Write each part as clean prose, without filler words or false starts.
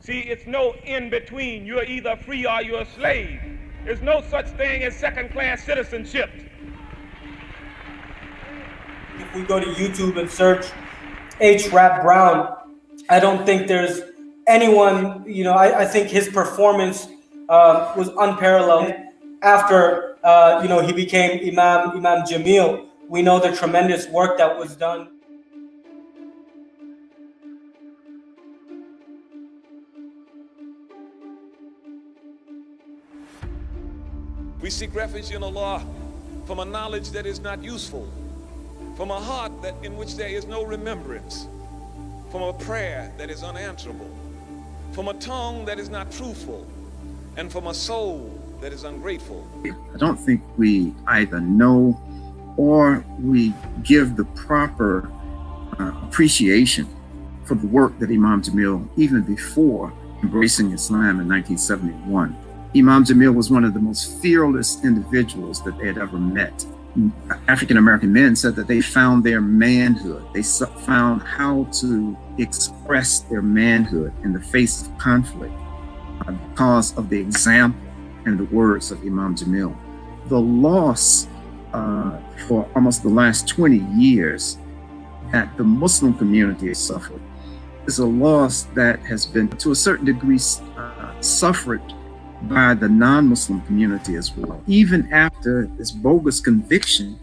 See, it's no in between. You're either free or you're a slave. There's no such thing as second-class citizenship. If we go to YouTube and search H. Rap Brown, I don't think there's anyone, I think his performance was unparalleled. After, he became Imam Jamil, we know the tremendous work that was done. We seek refuge in Allah from a knowledge that is not useful, from a heart in which there is no remembrance, from a prayer that is unanswerable, from a tongue that is not truthful, and from a soul that is ungrateful. I don't think we either know or we give the proper appreciation for the work that Imam Jamil, even before embracing Islam in 1971. Imam Jamil was one of the most fearless individuals that they had ever met. African-American men said that they found their manhood. They found how to express their manhood in the face of conflict because of the example and the words of Imam Jamil. The loss for almost the last 20 years that the Muslim community has suffered is a loss that has been, to a certain degree, suffered by the non-Muslim community as well. Even after this bogus conviction,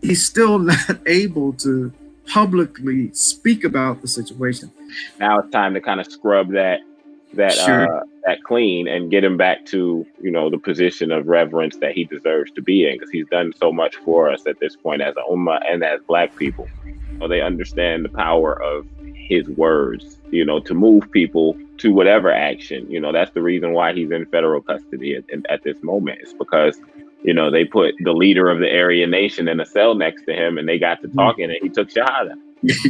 he's still not able to publicly speak about the situation. Now it's time to kind of scrub that clean and get him back to, the position of reverence that he deserves to be in, because he's done so much for us at this point as a ummah and as Black people. They understand the power of his words, to move people to whatever action. That's the reason why he's in federal custody at this moment. It's because, they put the leader of the Aryan nation in a cell next to him and they got to talking and he took Shahada.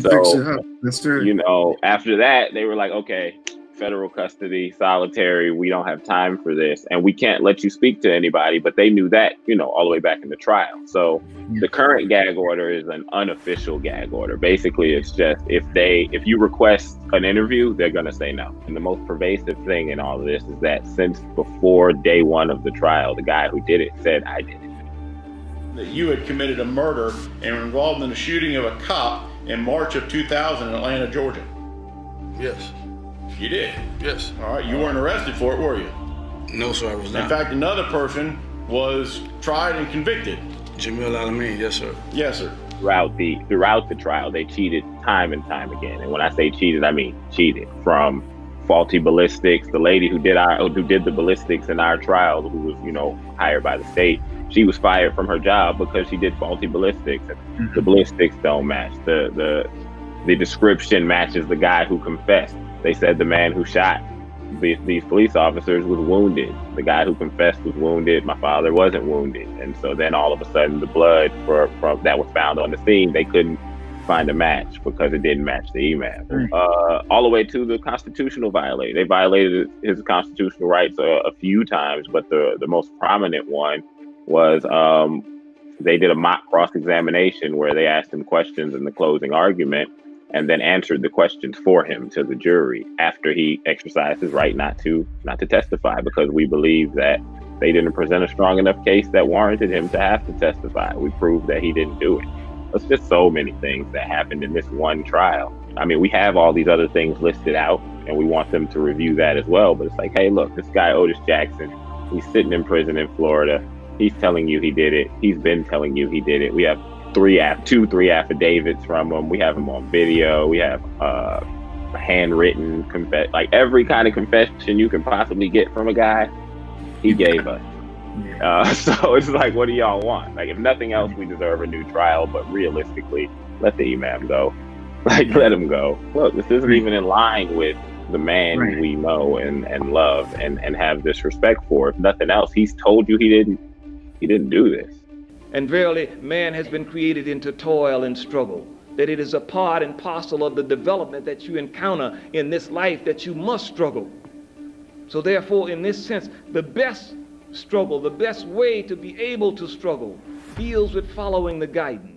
So, that's true. After that, they were like, okay, federal custody, solitary, we don't have time for this. And we can't let you speak to anybody. But they knew that, all the way back in the trial. So the current gag order is an unofficial gag order. Basically, it's just if you request an interview, they're going to say no. And the most pervasive thing in all of this is that since before day one of the trial, the guy who did it said, I did it. That you had committed a murder and were involved in the shooting of a cop in March of 2000 in Atlanta, Georgia. Yes. You did? Yes. All right, you weren't arrested for it, were you? No, sir, I was not. In fact, another person was tried and convicted. Jamil Amin, yes, sir. Yes, sir. Throughout the trial, they cheated time and time again. And when I say cheated, I mean cheated. From faulty ballistics, the lady who did the ballistics in our trial, who was, hired by the state, she was fired from her job because she did faulty ballistics. Mm-hmm. The ballistics don't match. The description matches the guy who confessed. They said the man who shot these police officers was wounded. The guy who confessed was wounded. My father wasn't wounded. And so then all of a sudden the blood that was found on the scene, they couldn't find a match because it didn't match the Imam. All the way to the constitutional violation. They violated his constitutional rights a few times, but the most prominent one was they did a mock cross-examination where they asked him questions in the closing argument and then answered the questions for him to the jury after he exercised his right not to testify, because we believe that they didn't present a strong enough case that warranted him to have to testify. We proved that he didn't do it. It's just so many things that happened in this one trial. I mean, we have all these other things listed out and we want them to review that as well. But it's like, hey, look, this guy, Otis Jackson, he's sitting in prison in Florida. He's telling you he did it. He's been telling you he did it. We have three affidavits from him. We have him on video. We have handwritten like every kind of confession you can possibly get from a guy, he gave us. So it's like, what do y'all want? Like, if nothing else, we deserve a new trial, but realistically, let the Imam go. Like, let him go. Look, this isn't even in line with the man we know and love and have this respect for. If nothing else, he's told you he didn't do this. And verily, man has been created into toil and struggle, that it is a part and parcel of the development that you encounter in this life, that you must struggle. So therefore, in this sense, the best struggle, the best way to be able to struggle, deals with following the guidance.